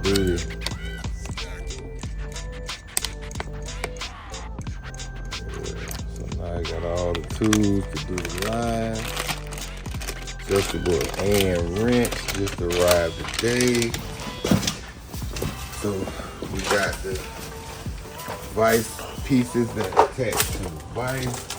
duty. So now I got all the tools to do the line. Adjustable hand wrench just arrived today. So we got the vice pieces that attach to the vice.